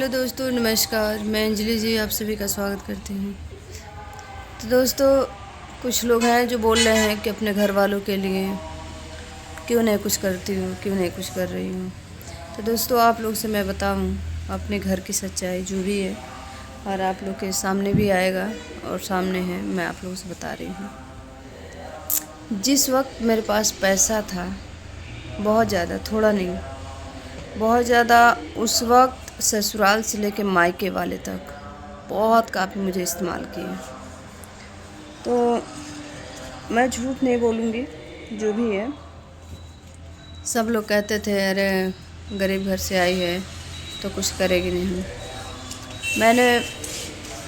Hello दोस्तों, नमस्कार। मैं अंजलि जी आप सभी का स्वागत करती हूँ। तो दोस्तों, कुछ लोग हैं जो बोल रहे हैं कि अपने घर वालों के लिए क्यों नहीं कुछ करती हूँ, क्यों नहीं कुछ कर रही हूँ। तो दोस्तों, आप लोग से मैं बताऊँ अपने घर की सच्चाई जो भी है, और आप लोग के सामने भी आएगा और सामने है, मैं आप लोगों से बता रही हूँ। जिस वक्त मेरे पास पैसा था, बहुत ज़्यादा, थोड़ा नहीं, बहुत ज़्यादा, उस वक्त ससुराल से लेके मायके वाले तक बहुत काफ़ी मुझे इस्तेमाल किया। तो मैं झूठ नहीं बोलूँगी, जो भी है सब लोग कहते थे अरे गरीब घर से आई है तो कुछ करेगी नहीं। मैंने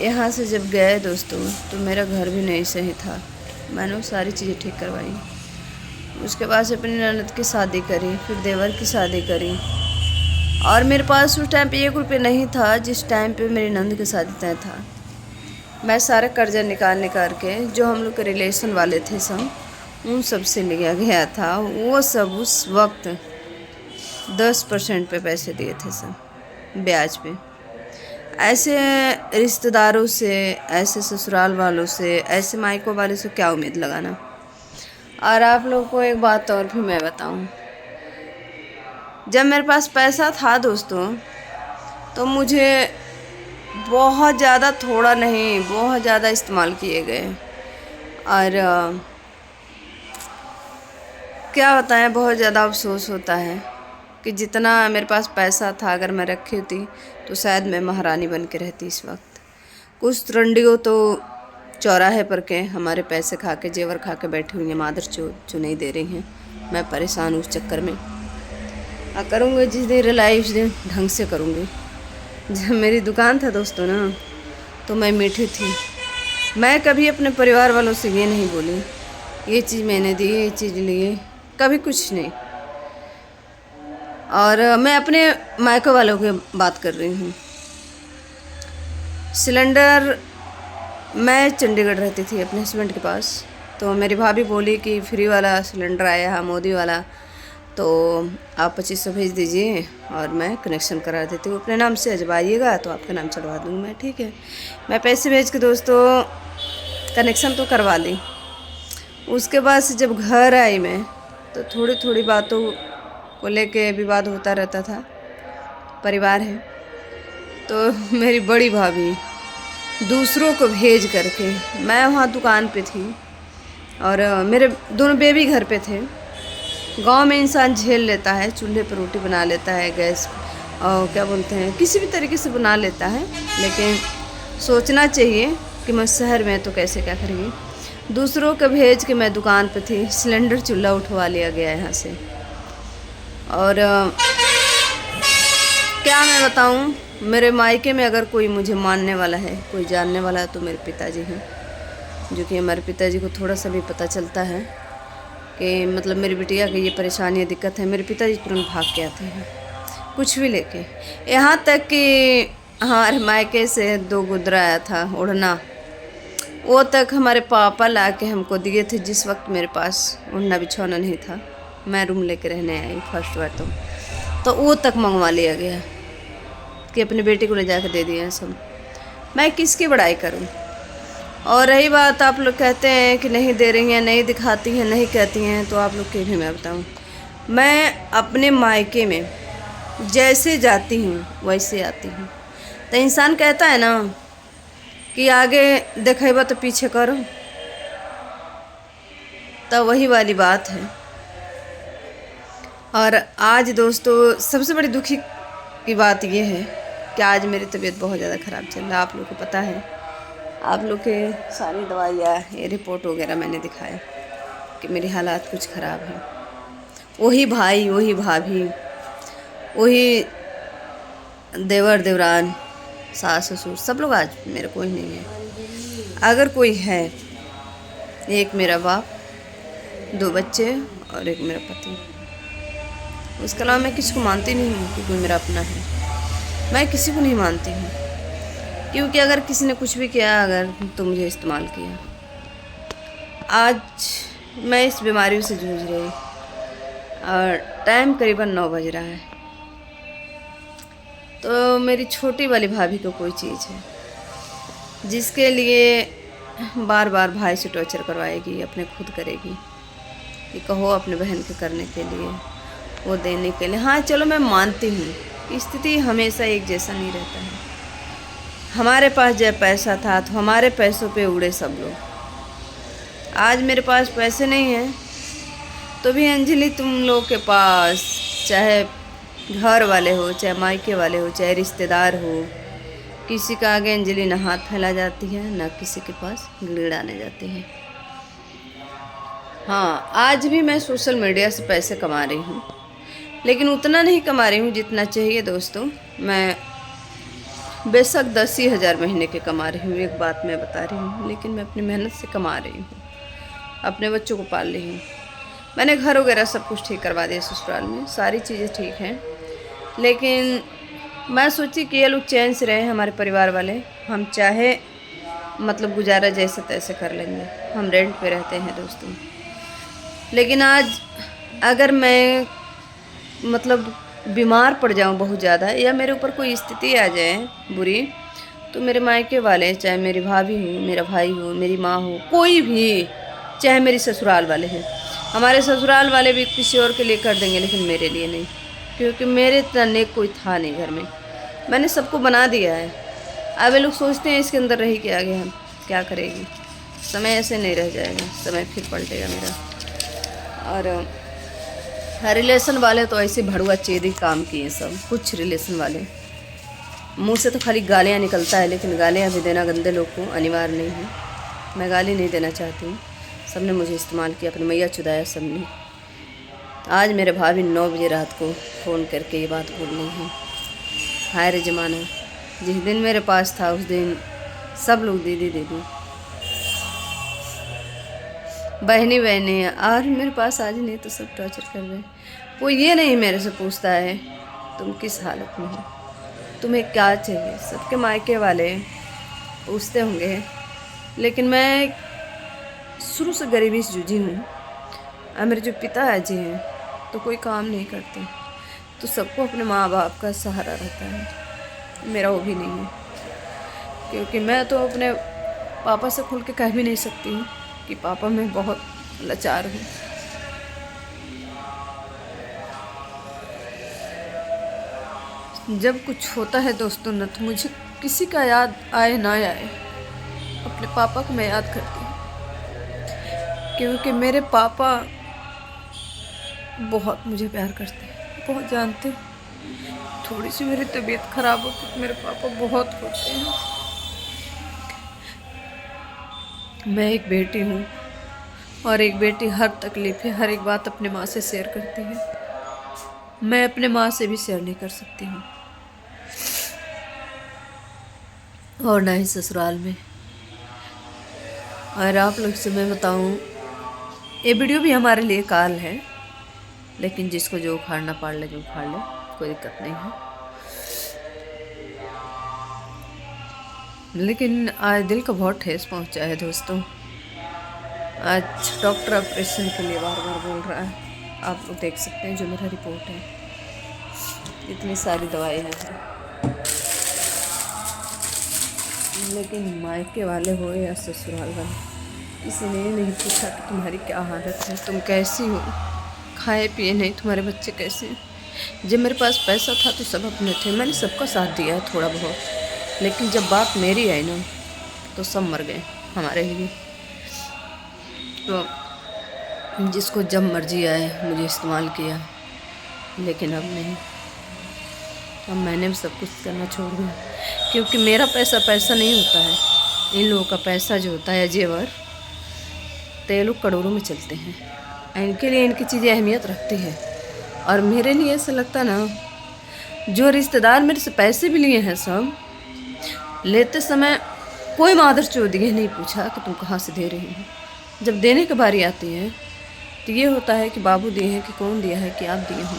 यहाँ से जब गए दोस्तों, तो मेरा घर भी नहीं सही था। मैंने वो सारी चीज़ें ठीक करवाई। उसके बाद से अपनी ननद की शादी करी, फिर देवर की शादी करी, और मेरे पास उस टाइम पे 1 रुपये नहीं था। जिस टाइम पे मेरी नंद की शादी तय था, मैं सारा कर्जा निकाल के जो हम लोग के रिलेशन वाले थे सब, उन सब से लिया गया था। वो सब उस वक्त 10% पे पैसे दिए थे सब, ब्याज पे। ऐसे रिश्तेदारों से, ऐसे ससुराल वालों से, ऐसे मायकों वाले से क्या उम्मीद लगाना। और आप लोग को एक बात और भी मैं बताऊं, जब मेरे पास पैसा था दोस्तों, तो मुझे बहुत ज़्यादा, थोड़ा नहीं, बहुत ज़्यादा इस्तेमाल किए गए। और क्या बताएं, बहुत ज़्यादा अफसोस होता है कि जितना मेरे पास पैसा था, अगर मैं रखी होती तो शायद मैं महारानी बन के रहती इस वक्त। कुछ रंडियों तो चौराहे पर के हमारे पैसे खा के, जेवर खा के बैठी हुई हैं, मादर जो नहीं दे रही हैं। मैं परेशान हूँ उस चक्कर में। करूँगी जिस दिन रिलाई उस दिन ढंग से करूँगी। जब मेरी दुकान था दोस्तों ना, तो मैं मीठी थी। मैं कभी अपने परिवार वालों से ये नहीं बोली ये चीज़ मैंने दी, ये चीज़ लिए, कभी कुछ नहीं। और मैं अपने मायके वालों की बात कर रही हूँ। सिलेंडर, मैं चंडीगढ़ रहती थी अपने हस्बैंड के पास, तो मेरी भाभी बोली कि फ्री वाला सिलेंडर आया है, मोदी वाला, तो आप 2500 भेज दीजिए और मैं कनेक्शन करा देती हूँ अपने नाम से। जब आइएगा तो आपका नाम चढ़वा दूँगी मैं। ठीक है, मैं पैसे भेज के दोस्तों कनेक्शन तो करवा ली। उसके बाद से जब घर आई मैं, तो थोड़ी थोड़ी बातों को लेके विवाद होता रहता था। परिवार है तो मेरी बड़ी भाभी दूसरों को भेज करके, मैं वहाँ दुकान पे थी और मेरे दोनों बेबी घर पे थे। गांव में इंसान झेल लेता है, चूल्हे पर रोटी बना लेता है, गैस और क्या बोलते हैं, किसी भी तरीके से बना लेता है, लेकिन सोचना चाहिए कि मैं शहर में तो कैसे क्या करेंगी। दूसरों को भेज के मैं दुकान पे थी, सिलेंडर चूल्हा उठवा लिया गया यहाँ से। और क्या मैं बताऊँ, मेरे मायके में अगर कोई मुझे मानने वाला है, कोई जानने वाला है, तो मेरे पिताजी हैं। जो कि हमारे पिताजी को थोड़ा सा भी पता चलता है कि मतलब मेरी बिटिया की ये परेशानी है, दिक्कत है, मेरे पिताजी तुरंत भाग के आते हैं कुछ भी लेके। यहाँ तक कि हमारे मायके से 2 गुदरा आया था ओढ़ना, वो तक हमारे पापा ला के हमको दिए थे। जिस वक्त मेरे पास ओढ़ना बिछौना नहीं था, मैं रूम लेके रहने आई फर्स्ट बार, तो वो तक मंगवा लिया गया कि अपनी बेटी को ले जाकर दे दिया सब। मैं किसकी बड़ाई करूं। और रही बात, आप लोग कहते हैं कि नहीं दे रही हैं, नहीं दिखाती हैं, नहीं कहती हैं, तो आप लोग के भी मैं बताऊं, मैं अपने मायके में जैसे जाती हूँ वैसे आती हूँ। तो इंसान कहता है ना कि आगे देखेबा तो पीछे करो, तो वही वाली बात है। और आज दोस्तों सबसे बड़ी दुखी की बात यह है कि आज मेरी तबीयत बहुत ज़्यादा ख़राब चल रहा है। आप लोग को पता है, आप लोग के सारी दवाइयाँ, ये रिपोर्ट वगैरह मैंने दिखाया कि मेरी हालात कुछ ख़राब है। वही भाई, वही भाभी, वही देवर देवरान, सास ससुर, सब लोग आज मेरे कोई नहीं है। अगर कोई है, एक मेरा बाप, 2 बच्चे और एक मेरा पति। उसके अलावा मैं किसी को मानती नहीं हूँ कि कोई मेरा अपना है। मैं किसी को नहीं मानती हूँ, क्योंकि अगर किसी ने कुछ भी किया अगर, तो मुझे इस्तेमाल किया। आज मैं इस बीमारियों से जूझ रही और टाइम करीबन 9 बज रहा है। तो मेरी छोटी वाली भाभी को कोई चीज़ है जिसके लिए बार बार भाई से टॉर्चर करवाएगी, अपने खुद करेगी कि कहो अपने बहन के करने के लिए, वो देने के लिए। हाँ चलो मैं मानती हूँ स्थिति हमेशा एक जैसा नहीं रहता है। हमारे पास जब पैसा था तो हमारे पैसों पे उड़े सब लोग। आज मेरे पास पैसे नहीं हैं तो भी अंजलि तुम लोग के पास, चाहे घर वाले हो, चाहे मायके वाले हो, चाहे रिश्तेदार हो, किसी का आगे अंजलि ना हाथ फैला जाती है, ना किसी के पास गिड़ाने जाती है। हाँ आज भी मैं सोशल मीडिया से पैसे कमा रही हूँ, लेकिन उतना नहीं कमा रही हूँ जितना चाहिए दोस्तों। मैं बेशक 10,000 महीने के कमा रही हूँ, एक बात मैं बता रही हूँ, लेकिन मैं अपनी मेहनत से कमा रही हूँ, अपने बच्चों को पाल रही हूँ। मैंने घर वगैरह सब कुछ ठीक करवा दिया ससुराल में, सारी चीज़ें ठीक हैं, लेकिन मैं सोची कि ये लोग चैन से रहे हमारे परिवार वाले। हम चाहे मतलब गुजारा जैसे तैसे कर लेंगे, हम रेंट पे रहते हैं दोस्तों। लेकिन आज अगर मैं मतलब बीमार पड़ जाऊं बहुत ज़्यादा, या मेरे ऊपर कोई स्थिति आ जाए बुरी, तो मेरे मायके वाले, चाहे मेरी भाभी हो, मेरा भाई हो, मेरी माँ हो, कोई भी, चाहे मेरी ससुराल वाले हैं, हमारे ससुराल वाले भी किसी और के लिए कर देंगे, लेकिन मेरे लिए नहीं, क्योंकि मेरे इतना नेक कोई था नहीं घर में। मैंने सबको बना दिया है। अब ये लोग सोचते हैं इसके अंदर रही के आगे हम क्या करेगी। समय ऐसे नहीं रह जाएगा, समय फिर पलटेगा मेरा। और रिलेशन वाले तो ऐसे भड़ुआ चेदी काम किए सब, कुछ रिलेशन वाले मुंह से तो खाली गालियाँ निकलता है, लेकिन गालियाँ भी देना गंदे लोग को अनिवार्य नहीं है। मैं गाली नहीं देना चाहती हूँ, सबने मुझे इस्तेमाल किया, अपनी मैया चुदाया सबने। आज मेरे भाभी 9 बजे रात को फ़ोन करके ये बात बोल रही हैं। हाय रे ज़माना, जिस दिन मेरे पास था उस दिन सब लोग दीदी दीदी, बहनी बहनी, और मेरे पास आज नहीं तो सब टॉर्चर कर रहे हैं। वो ये नहीं मेरे से पूछता है तुम किस हालत में हो, तुम्हें क्या चाहिए। सबके मायके वाले पूछते होंगे, लेकिन मैं शुरू से गरीबी से जूझी हूँ। और मेरे जो पिताजी हैं तो कोई काम नहीं करते, तो सबको अपने माँ बाप का सहारा रहता है। मेरा वो भी नहीं है, क्योंकि मैं तो अपने पापा से खुल के कह भी नहीं सकती हूँ कि पापा मैं बहुत लाचार हूँ। जब कुछ होता है दोस्तों न, तो मुझे किसी का याद आए ना आए, अपने पापा को मैं याद करती हूँ, क्योंकि मेरे पापा बहुत मुझे प्यार करते हैं, बहुत जानते हैं। थोड़ी सी मेरी तबीयत खराब होती तो मेरे पापा बहुत रोते हैं। मैं एक बेटी हूँ, और एक बेटी हर तकलीफ़ है, हर एक बात अपने माँ से शेयर करती है। मैं अपने माँ से भी शेयर नहीं कर सकती हूँ, और ना ही ससुराल में। और आप लोग से मैं बताऊँ, ये वीडियो भी हमारे लिए काल है, लेकिन जिसको जो उखाड़ना पाड़ ले जो उखाड़ ले, कोई दिक्कत नहीं है। लेकिन आज दिल को बहुत ठेस पहुंचा है दोस्तों। आज डॉक्टर ऑपरेशन के लिए बार बार बोल रहा है, आप लोग देख सकते हैं जो मेरा रिपोर्ट है, इतनी सारी दवाई है। लेकिन मायके वाले हो या ससुराल वाले, किसी ने नहीं पूछा कि तुम्हारी क्या हालत है, तुम कैसी हो, खाए पिए नहीं, तुम्हारे बच्चे कैसे हैं। जब मेरे पास पैसा था तो सब अपने थे, मैंने सबका साथ दिया है थोड़ा बहुत, लेकिन जब बात मेरी आई ना तो सब मर गए हमारे लिए। तो जिसको जब मर्जी आए मुझे इस्तेमाल किया, लेकिन अब नहीं। अब मैंने भी सब कुछ करना छोड़ दिया, क्योंकि मेरा पैसा पैसा नहीं होता है। इन लोगों का पैसा जो होता है जेवर, तो ये लोग करोड़ों में चलते हैं, इनके लिए इनकी चीज़ें अहमियत रखती है। और मेरे लिए ऐसा लगता ना, जो रिश्तेदार मेरे से पैसे भी लिए हैं, सब लेते समय कोई मादर चौधरी नहीं पूछा कि तुम कहाँ से दे रही हो। जब देने की बारी आती है तो ये होता है कि बाबू दिए हैं कि कौन दिया है कि आप दिए हो।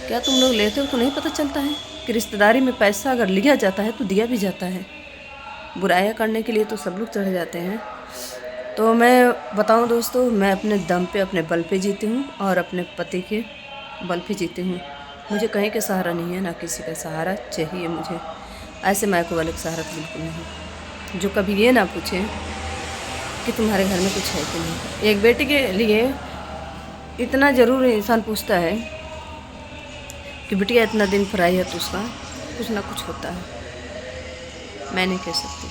क्या तुम लोग लेते हो तो नहीं पता चलता है कि रिश्तेदारी में पैसा अगर लिया जाता है तो दिया भी जाता है। बुराइयाँ करने के लिए तो सब लोग चढ़े जाते हैं। तो मैं बताऊं दोस्तों, मैं अपने दम पे, अपने बल पे जीती हूँ, और अपने पति के बल पे जीती हूँ। मुझे कहीं का सहारा नहीं है, ना किसी का सहारा चाहिए मुझे। ऐसे मायकों वाले का सहारा तो बिल्कुल नहीं, जो कभी ये ना पूछे कि तुम्हारे घर में कुछ है कि नहीं। एक बेटी के लिए इतना ज़रूर इंसान पूछता है कि बिटिया इतना दिन पर आई है तो उसका कुछ ना कुछ होता है। मैं नहीं कह सकती,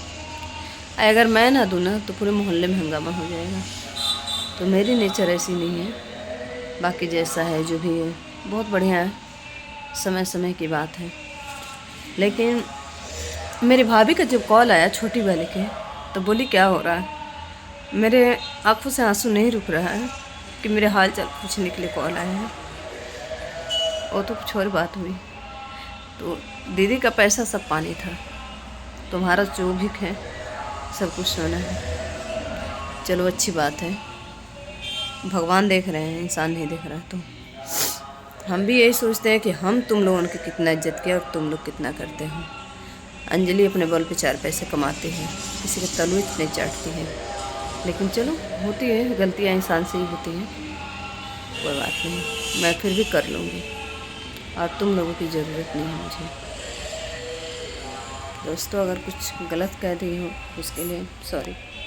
अगर मैं ना दूँ ना तो पूरे मोहल्ले में हंगामा हो जाएगा। तो मेरी नेचर ऐसी नहीं है। बाकी जैसा है जो भी है बहुत बढ़िया है, समय समय की बात है। लेकिन मेरी भाभी का जब कॉल आया छोटी वाले के, तो बोली क्या हो रहा है। मेरे आंखों से आंसू नहीं रुक रहा है कि मेरे हाल चाल पूछने के लिए कॉल आया है। वो तो कुछ और बात हुई। तो दीदी का पैसा सब पानी था, तुम्हारा जो भी है सब कुछ सोना है। चलो अच्छी बात है, भगवान देख रहे हैं, इंसान नहीं देख रहा। तो हम भी यही सोचते हैं कि हम तुम लोगों की कितना इज्जत किया और तुम लोग कितना करते हो। अंजलि अपने बल पे 4 पैसे कमाती है, किसी के तलवे नहीं चाटती है। लेकिन चलो होती है, गलतियाँ इंसान से ही होती हैं, कोई बात नहीं, मैं फिर भी कर लूँगी और तुम लोगों की ज़रूरत नहीं है मुझे। दोस्तों अगर कुछ गलत कह दी हो उसके लिए सॉरी।